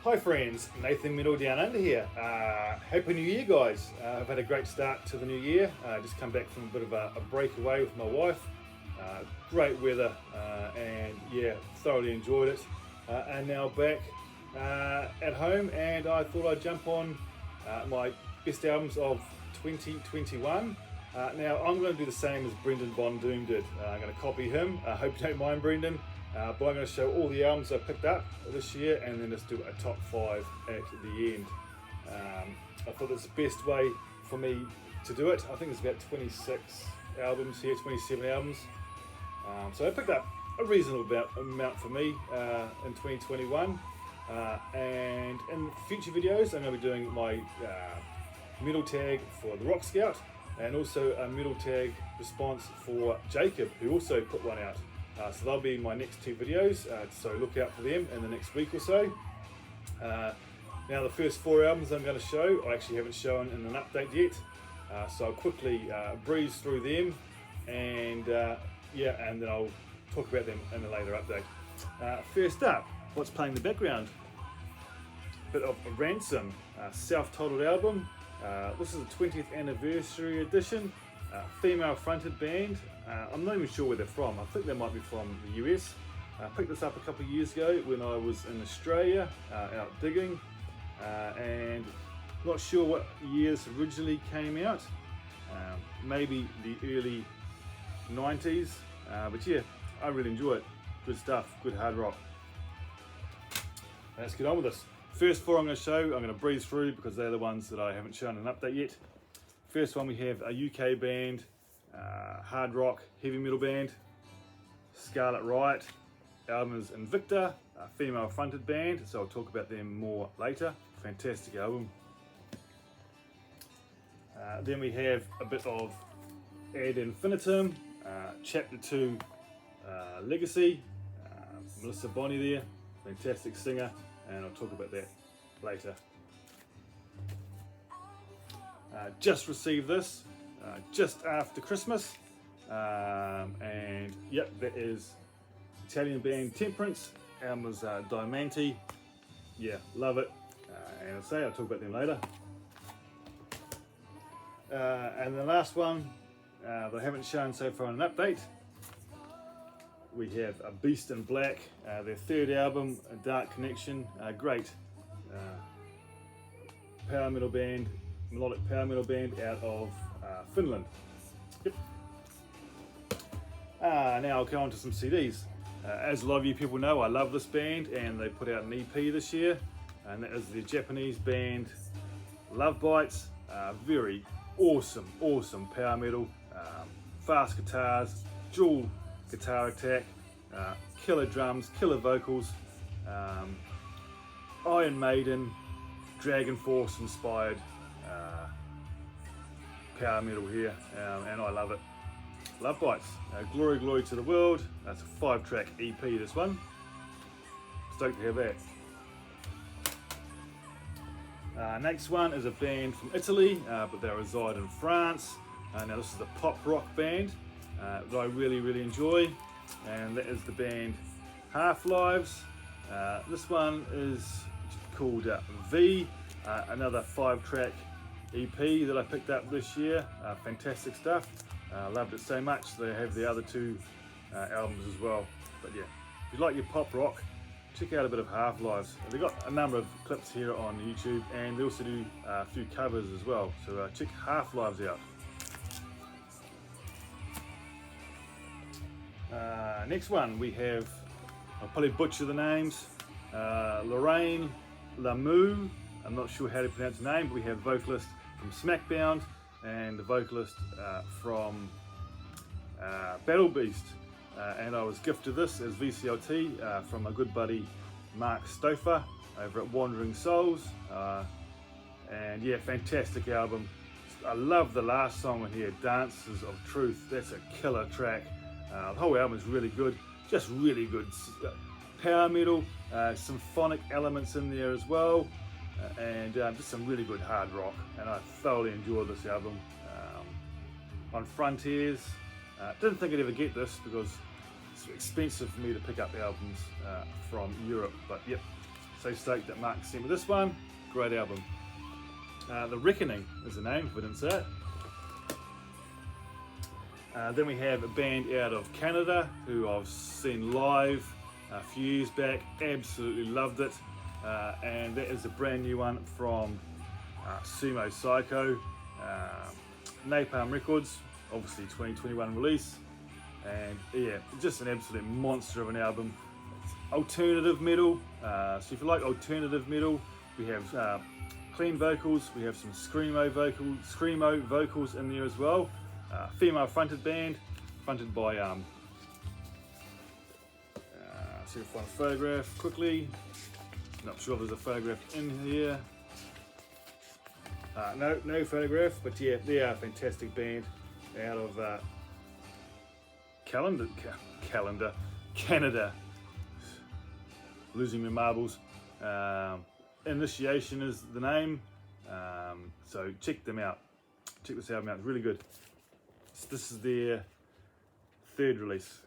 Hi friends, Nathan Metal Down Under here. Happy New Year guys. I've had a great start to the new year. Just come back from a bit of a breakaway with my wife. Great weather and yeah, thoroughly enjoyed it. And now back at home, and I thought I'd jump on my best albums of 2021. Now I'm going to do the same as Brendan Von Doom did. I'm going to copy him. I hope you don't mind, Brendan. But I'm going to show all the albums I picked up this year and then just do a top 5 at the end. I thought that's the best way for me to do it. I think there's about 26 albums here, 27 albums. So I picked up a reasonable amount for me in 2021. And in future videos, I'm going to be doing my metal tag for the Rock Scout and also a metal tag response for Jacob, who also put one out. So they'll be my next 2 videos, so look out for them in the next week or so. Now the first 4 albums I'm going to show, I actually haven't shown in an update yet, so I'll quickly breeze through them, and yeah, and then I'll talk about them in a later update. First up, what's playing in the background? Bit of a Ransom, self-titled album. This is the 20th anniversary edition. Female fronted band. I'm not even sure where they're from. I think they might be from the US. I picked this up a couple of years ago when I was in Australia out digging, and not sure what years originally came out. Maybe the early 90s, but yeah, I really enjoy it. Good stuff, good hard rock. Let's get on with this. First 4 I'm going to show, I'm going to breeze through because they're the ones that I haven't shown an update yet. First one, we have a UK band, hard rock, heavy metal band, Scarlet Riot. Album is Invicta, a female fronted band, so I'll talk about them more later. Fantastic album. Then we have a bit of Ad Infinitum, Chapter 2 Legacy, Melissa Bonney there, fantastic singer, and I'll talk about that later. Just received this just after Christmas, and yep, that is Italian band Temperance. Album was Diamanti. Yeah, love it. And I'll talk about them later. And the last one that I haven't shown so far in an update, we have a Beast in Black, their 3rd album, A Dark Connection. Great power metal band, melodic power metal band out of Finland. Yep. Now I'll go on to some CDs. As a lot of you people know, I love this band, and they put out an EP this year, and that is the Japanese band Love Bites. Very awesome power metal, fast guitars, dual guitar attack, killer drums, killer vocals, Iron Maiden, Dragon Force inspired power metal here, and I love it. Love Bites, Glory Glory to the World. That's a 5-track EP, this one. Stoked to have that. Next one is a band from Italy, but they reside in France. Now this is a pop rock band that I really enjoy, and that is the band Half-Lives. This one is called V, another 5-track EP that I picked up this year. Fantastic stuff. Loved it so much. They have the other 2 albums as well. But yeah, if you like your pop rock, check out a bit of Half-Lives. They've got a number of clips here on YouTube, and they also do a few covers as well. So check Half-Lives out. Next one, we have, I'll probably butcher the names, Lorraine Lamoux. I'm not sure how to pronounce the name, but we have vocalist from Smackbound and the vocalist from Battle Beast. And I was gifted this as VCLT from my good buddy Mark Stouffer over at Wandering Souls. And yeah, fantastic album. I love the last song in here, Dances of Truth. That's a killer track. The whole album is really good, just really good power metal, symphonic elements in there as well, and just some really good hard rock, and I thoroughly enjoyed this album. On Frontiers, didn't think I'd ever get this because it's expensive for me to pick up albums from Europe, but yep, So stoked that Mark sent me this one. Great album. The Reckoning is the name, if I didn't say it. Then we have a band out of Canada who I've seen live a few years back. Absolutely loved it. And that is a brand new one from Sumo Psycho, Napalm Records, obviously 2021 release. And yeah, just an absolute monster of an album. It's alternative metal, so if you like alternative metal, we have clean vocals, we have some screamo vocals in there as well. Female fronted band, fronted by see if I find a photograph quickly. Not sure if there's a photograph in here. No photograph, but yeah, they are a fantastic band out of Canada. Losing my marbles. Initiation is the name, so check them out. Check this album out, it's really good. So this is their third release.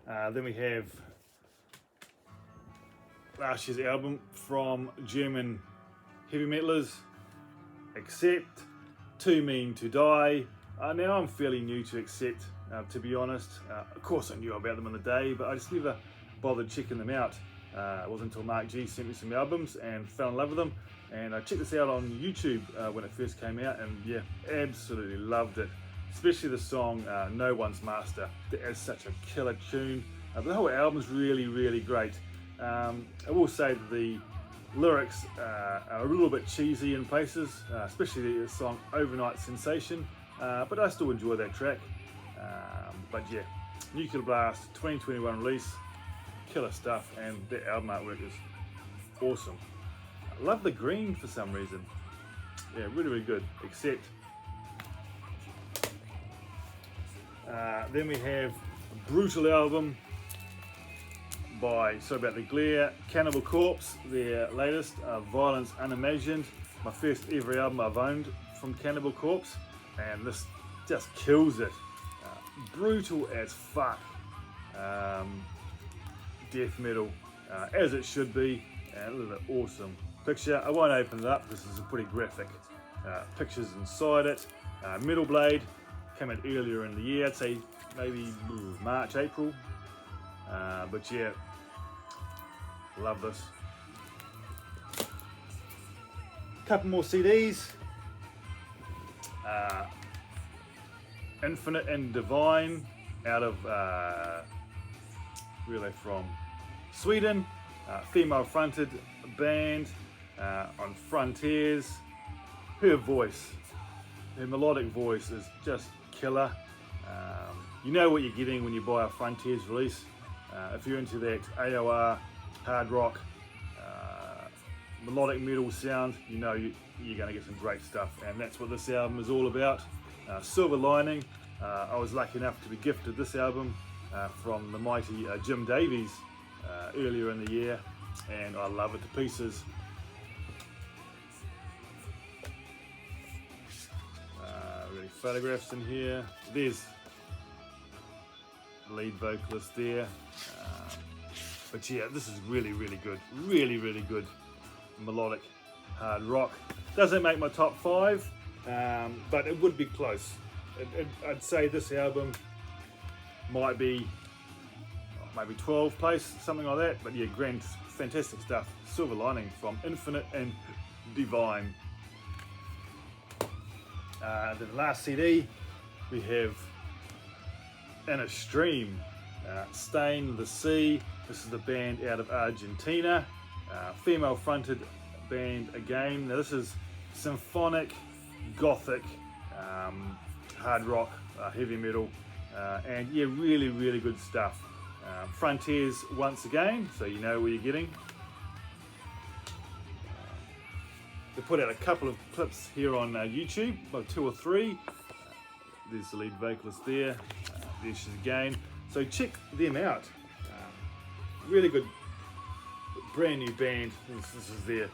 Then we have last year's album from German heavy metalers, Accept, Too Mean to Die. Now I'm fairly new to Accept, to be honest. Of course I knew about them in the day, but I just never bothered checking them out. It wasn't until Mark G sent me some albums and fell in love with them. And I checked this out on YouTube when it first came out, and yeah, absolutely loved it. Especially the song No One's Master. That is such a killer tune. But the whole album's really, really great. I will say that the lyrics are a little bit cheesy in places, especially the song Overnight Sensation, but I still enjoy that track. But yeah, Nuclear Blast 2021 release, killer stuff, and that album artwork is awesome. I love the green for some reason. Yeah, really, really good. Accept. Then we have a brutal album by, sorry about the glare, Cannibal Corpse, their latest, Violence Unimagined. My first ever album I've owned from Cannibal Corpse, and this just kills it. Brutal as fuck. Death metal, as it should be, and look at that awesome picture. I won't open it up because this is pretty graphic. Pictures inside it. Metal Blade came out earlier in the year, I'd say maybe March, April. But yeah, love this. Couple more CDs. Infinite and Divine out of where are they from? Sweden. Female fronted band on Frontiers. Her voice, her melodic voice is just killer. You know what you're getting when you buy a Frontiers release. If you're into that AOR, hard rock, melodic metal sound, you know you're going to get some great stuff, and that's what this album is all about. Silver Lining, I was lucky enough to be gifted this album from the mighty Jim Davies earlier in the year, and I love it to pieces. Really photographs in here. There's the lead vocalist there. But yeah, this is really, really good. Really, really good melodic hard rock. Doesn't make my top 5, but it would be close. I'd say this album might be maybe 12th place, something like that. But yeah, grand, fantastic stuff. Silver Lining from Infinite and Divine. The last CD we have In a Stream, Stain the Sea. This is the band out of Argentina, female fronted band again. Now this is symphonic, gothic, hard rock, heavy metal, and yeah, really, really good stuff. Frontiers once again, so you know what you're getting. They put out a couple of clips here on YouTube, about 2 or 3. There's the lead vocalist there. There she is again. So check them out. Really good, brand new band. This is their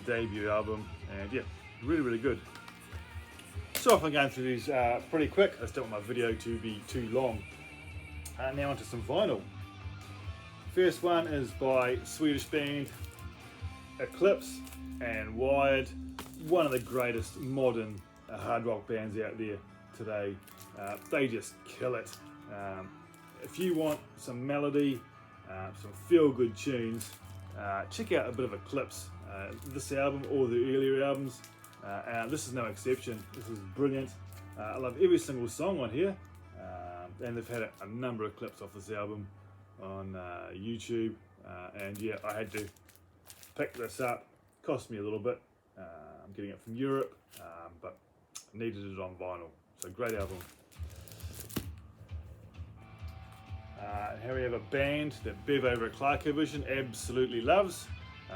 debut album, and yeah, really, really good. So if I'm going through these pretty quick, I just don't want my video to be too long. Now onto some vinyl. First one is by Swedish band Eclipse and Wired, one of the greatest modern hard rock bands out there today. They just kill it. If you want some melody, some feel-good tunes, check out a bit of Eclipse. This album or the earlier albums, and this is no exception. This is brilliant. I love every single song on here, and they've had a number of clips off this album on YouTube, and yeah, I had to pick this up. Cost me a little bit. I'm getting it from Europe, but needed it on vinyl. So great album. Here we have a band that Bev over at Clarko Vision absolutely loves.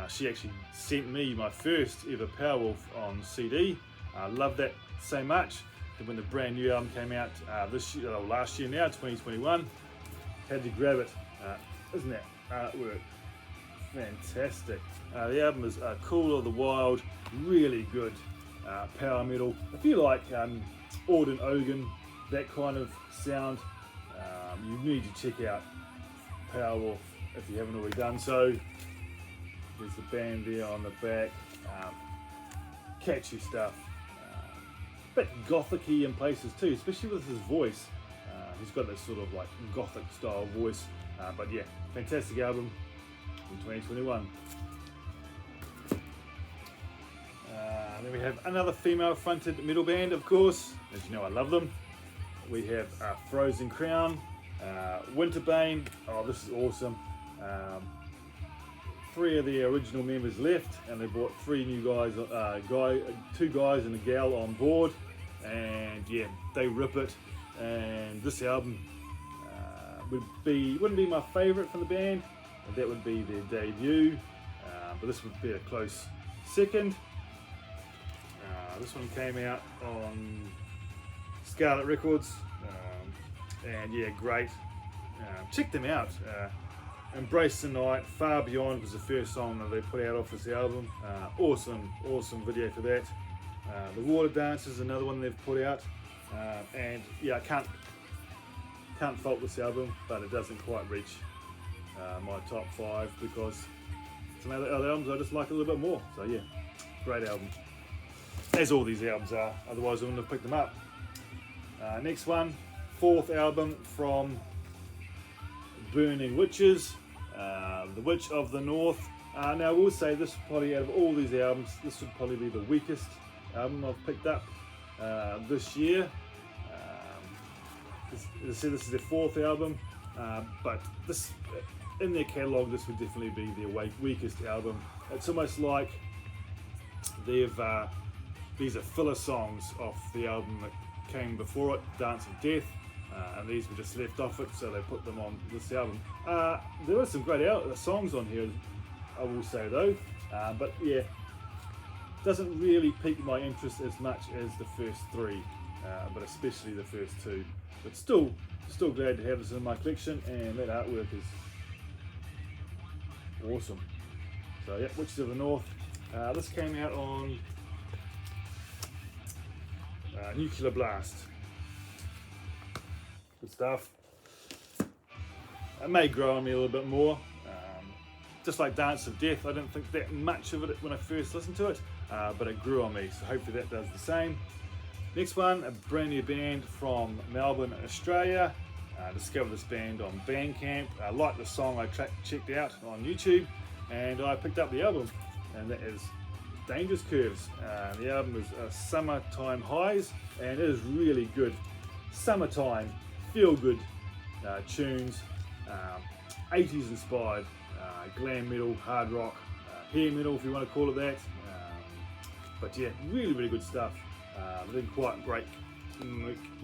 She actually sent me my first ever Powerwolf on CD. I love that so much that when the brand new album came out last year now, 2021, had to grab it. Isn't that artwork fantastic? The album is Cool of the Wild, really good power metal. If you like Auden Ogan, that kind of sound, you need to check out Powerwolf if you haven't already done so. There's the band there on the back. Catchy stuff. A bit gothic-y in places too, especially with his voice. He's got this sort of like gothic style voice. But yeah, fantastic album in 2021. Then we have another female-fronted metal band, of course. As you know, I love them. We have Frozen Crown, Winterbane. Oh, this is awesome. 3 of the original members left, and they brought 3 new guys, 2 guys and a gal on board, and yeah, they rip it. And this album wouldn't be my favourite from the band. That would be their debut, but this would be a close second. This one came out on Scarlet Records, and yeah, great. Check them out. Embrace the Night, Far Beyond was the first song that they put out off this album. Awesome video for that. The Water Dance is another one they've put out, and yeah, I can't fault this album, but it doesn't quite reach my top 5 because some other albums I just like a little bit more. So yeah, great album, as all these albums are, otherwise I wouldn't have picked them up. Next one, 4th album from Burning Witches, The Witch of the North. Now I will say this, probably out of all these albums, this would probably be the weakest album I've picked up this year. As I said, this is their 4th album, but this, in their catalogue, this would definitely be their weakest album. It's almost like these are filler songs off the album that came before it, Dance of Death. And these were just left off it, so they put them on this album. There were some great songs on here, I will say though, but yeah, doesn't really pique my interest as much as the first 3, but especially the first 2. But still glad to have this in my collection, and that artwork is awesome. So yeah, Witches of the North. This came out on Nuclear Blast. Good stuff. It may grow on me a little bit more. Just like Dance of Death, I didn't think that much of it when I first listened to it, but it grew on me, so hopefully that does the same. Next one, a brand new band from Melbourne, Australia. Discovered this band on Bandcamp. I liked the song I checked out on YouTube, and I picked up the album, and that is Dangerous Curves. The album is Summertime Highs, and it is really good. Summertime, feel good tunes, 80s inspired, glam metal, hard rock, hair metal if you want to call it that. But yeah, really good stuff. Didn't quite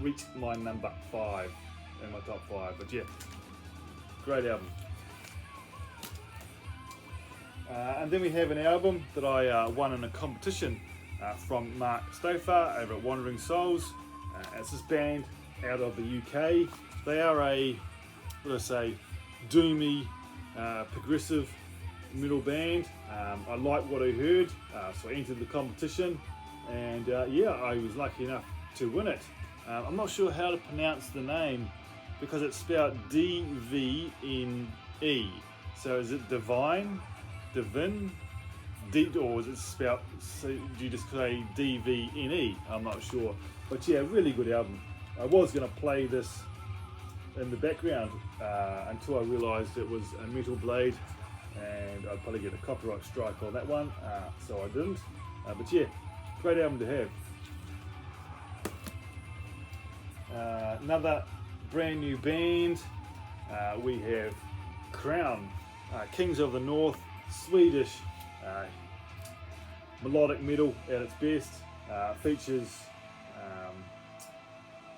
reach my number 5 in my top 5, but yeah, great album. And then we have an album that I won in a competition from Mark Stouffer over at Wandering Souls. It's this band out of the UK. They are a, doomy, progressive metal band. I liked what I heard, so I entered the competition, and yeah, I was lucky enough to win it. I'm not sure how to pronounce the name because it's spelled D-V-N-E. So is it Divine, or is it spelled, so do you just say D-V-N-E? I'm not sure. But yeah, really good album. I was going to play this in the background until I realised it was a metal blade, and I'd probably get a copyright strike on that one, so I didn't. But yeah, great album to have. Another brand new band, we have Crown, Kings of the North, Swedish melodic metal at its best. Features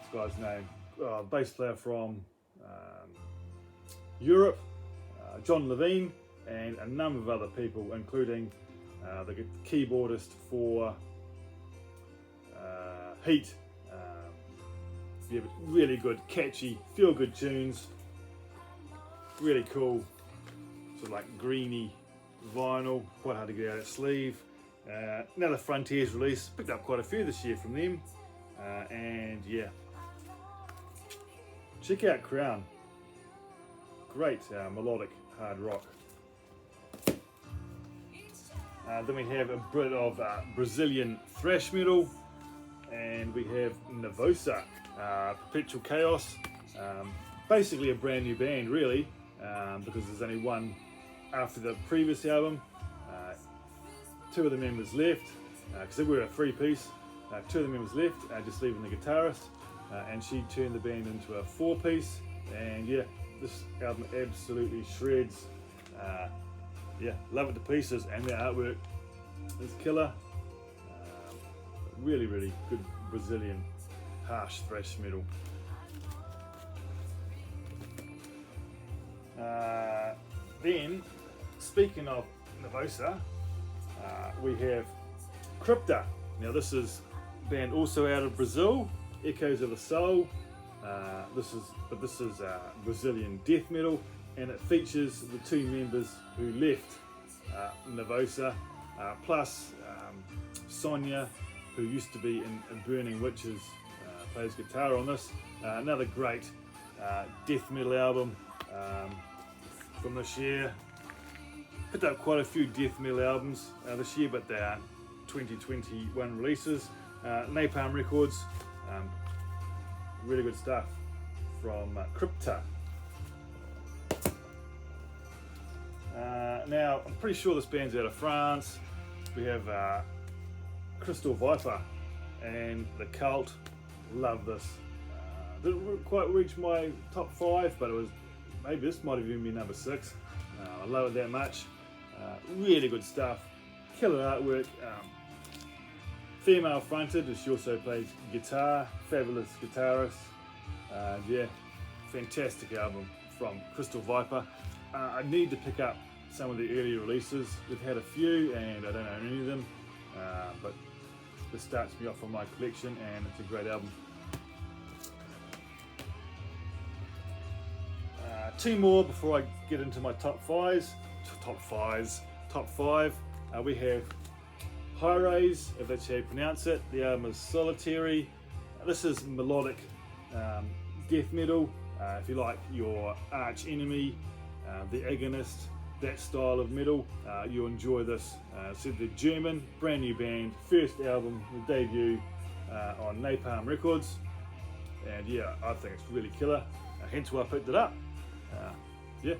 this guy's name, bass player from Europe, John Levine, and a number of other people, including the keyboardist for Heat. Yeah, but really good, catchy, feel-good tunes. Really cool, sort of like greeny vinyl, quite hard to get out of sleeve. Another Frontiers release, picked up quite a few this year from them, and yeah, check out Crown. Great melodic hard rock. Then we have a bit of Brazilian thrash metal, and we have Nervosa, Perpetual Chaos. Basically a brand new band, really, because there's only one after the previous album. Two of the members left, because they were a three-piece. Two of the members left, just leaving the guitarist, and she turned the band into a four-piece. And yeah, this album absolutely shreds. Yeah, love it to pieces, and the artwork is killer. Really, really good Brazilian harsh thrash metal. Then, speaking of Nervosa, we have Crypta. Now this is a band also out of Brazil, Echoes of the Soul. This is Brazilian death metal, and it features the two members who left Nervosa, plus Sonia, who used to be in Burning Witches, plays guitar on this. Another great death metal album from this year. Picked up quite a few death metal albums this year, but they aren't 2021 releases. Napalm Records, really good stuff from Crypta. Now, I'm pretty sure this band's out of France. We have Crystal Viper and The Cult. Love this. Didn't quite reach my top 5, but it was, maybe this might have even been number 6. I love it that much. Really good stuff. Killer artwork. Female fronted, as she also plays guitar. Fabulous guitarist. Yeah, fantastic album from Crystal Viper. I need to pick up some of the earlier releases. We've had a few, and I don't own any of them. But this starts me off on my collection, and it's a great album. Two more before I get into my top 5. We have High Raise, if that's how you pronounce it. The album is Solitary. This is melodic death metal. If you like your arch enemy, the agonist, that style of metal, you'll enjoy this. So the German, brand new band, first album, the debut on Napalm Records, and yeah, I think it's really killer. Hence why I picked it up. Yeah.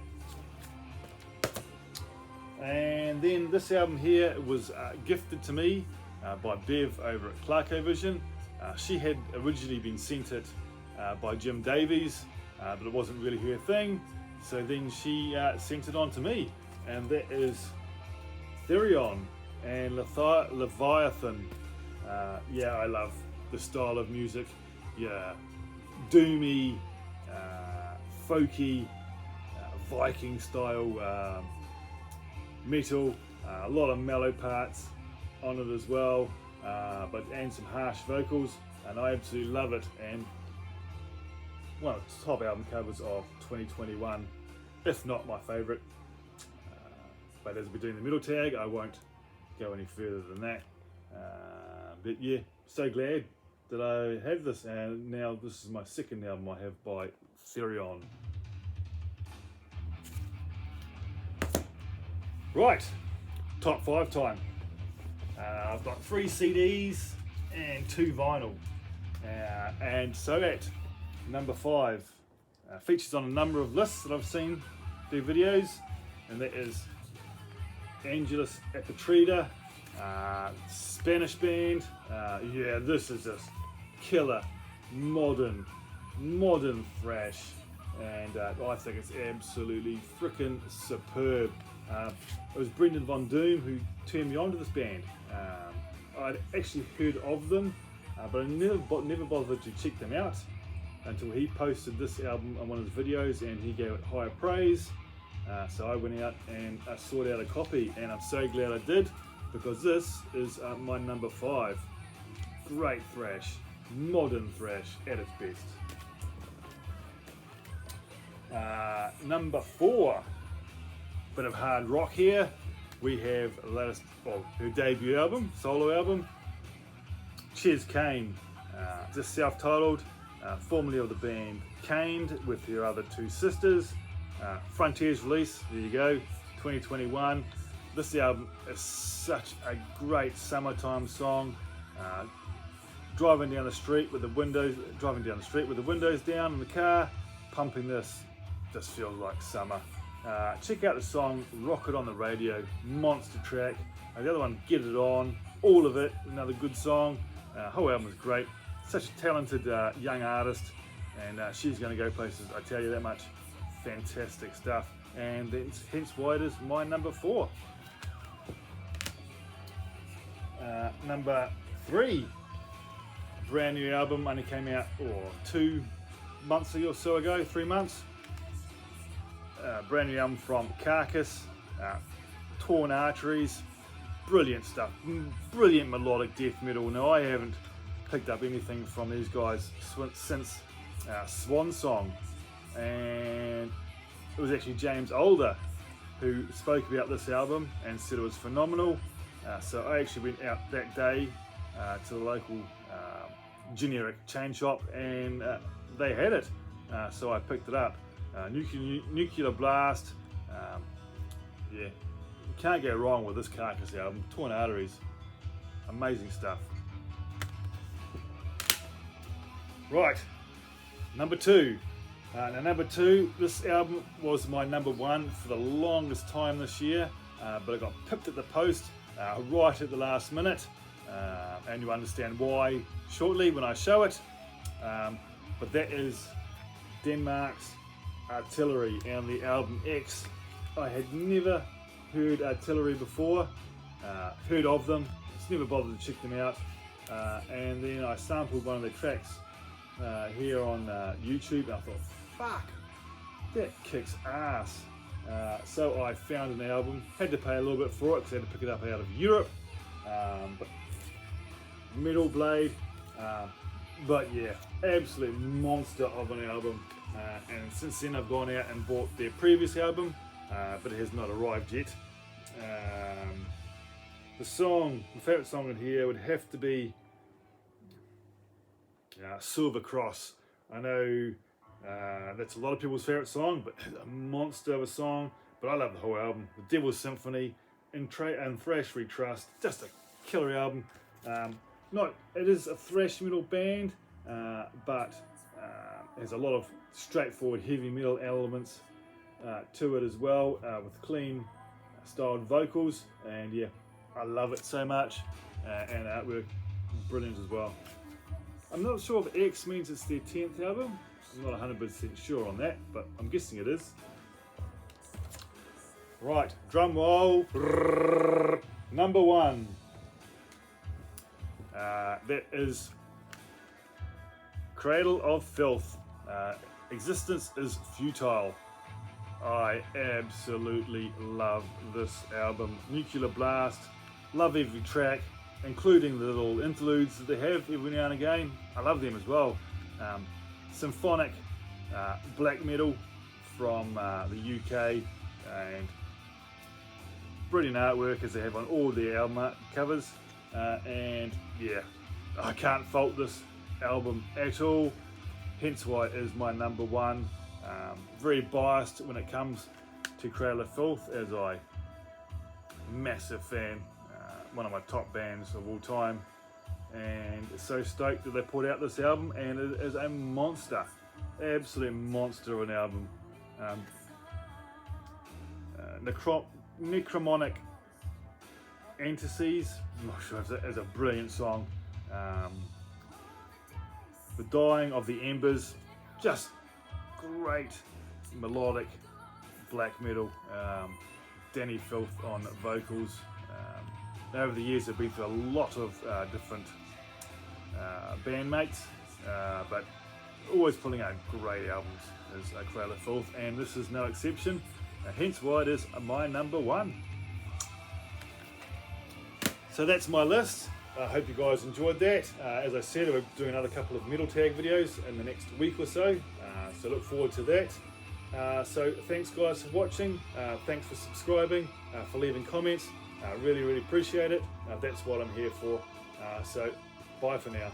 And then this album here was gifted to me by Bev over at Clarkovision. She had originally been sent it by Jim Davies, but it wasn't really her thing. So then she sent it on to me, and that is Therion and Leviathan. Yeah, I love the style of music. Yeah, doomy, folky, Viking style metal. A lot of mellow parts on it as well, and some harsh vocals, and I absolutely love it. And one of the top album covers of 2021, if not my favourite. But as we're doing the middle tag, I won't go any further than that. But yeah, so glad that I have this, and now this is my second album I have by Therion. Right, top 5 time. I've got 3 CDs and 2 vinyl. And so at number 5 features on a number of lists that I've seen do videos, and that is Angelus Apatrida, Spanish band. Yeah, this is just killer, modern thrash, and I think it's absolutely freaking superb. It was Brendan Von Doom who turned me on to this band. I'd actually heard of them, but I never bothered to check them out until he posted this album on one of his videos, and he gave it higher praise. So I went out and sought out a copy, and I'm so glad I did, because this is my number 5. Great thrash, modern thrash at its best. Number 4, bit of hard rock here. We have her debut album, solo album, Ches Kane, just self-titled, formerly of the band Caned with her other 2 sisters. Frontiers release, there you go, 2021. This album is such a great summertime song. Driving down the street with the windows down in the car, pumping this just feels like summer. Check out the song Rocket on the Radio, monster track. The other one, Get It On, all of it, another good song. Whole album is great. Such a talented young artist, and she's going to go places, I tell you that much. Fantastic stuff, and hence why it is my number 4. Number 3, brand new album, only came out 2 months or so ago, 3 months. Brand new album from Carcass, Torn Arteries, brilliant stuff, brilliant melodic death metal. Now, I haven't picked up anything from these guys since Swan Song, and it was actually James Older who spoke about this album and said it was phenomenal. So I actually went out that day to the local generic chain shop, and they had it, so I picked it up. Nuclear Blast, yeah, you can't go wrong with this Carcass album. Torn Arteries, amazing stuff. Right, number 2. Now number 2, this album was my number 1 for the longest time this year, but I got pipped at the post right at the last minute, and you'll understand why shortly when I show it. But that is Denmark's Artillery and the album X. I had never heard Artillery before, heard of them, just never bothered to check them out, and then I sampled one of their tracks here on YouTube, and I thought, fuck, that kicks ass. So I found an album, had to pay a little bit for it because I had to pick it up out of Europe, but Metal Blade, but yeah, absolute monster of an album. And since then I've gone out and bought their previous album, but it has not arrived yet. My favourite song in here would have to be Silver Cross. I know that's a lot of people's favourite song, but it's a monster of a song. But I love the whole album. The Devil's Symphony and Thrash We Trust, just a killer album. It is a thrash metal band, but there's a lot of straightforward heavy metal elements to it as well, with clean styled vocals, and yeah, I love it so much, and artwork brilliant as well. I'm not sure if X means it's their 10th album. I'm not 100% sure on that, but I'm guessing it is. Right, drum roll. Number 1. That is Cradle of Filth. Existence is Futile. I absolutely love this album. Nuclear Blast, love every track, including the little interludes that they have every now and again. I love them as well. Symphonic black metal from the UK, and brilliant artwork as they have on all their album art covers. And yeah, I can't fault this album at all, hence why it is my number 1. Very biased when it comes to Cradle of Filth, as I massive fan, one of my top bands of all time, and so stoked that they put out this album, and it is a monster, absolute monster of an album. Necromonic Antitheses, I'm not sure if it's a brilliant song. The Dying of the Embers, just great melodic black metal. Danny Filth on vocals. Over the years I've been through a lot of different bandmates, but always pulling out great albums is Cradle of Filth, and this is no exception, hence why it is my number one. So that's my list. I hope you guys enjoyed that. As I said, we're doing another couple of metal tag videos in the next week or so, so look forward to that. So thanks guys for watching, thanks for subscribing, for leaving comments, really appreciate it. That's what I'm here for. So bye for now.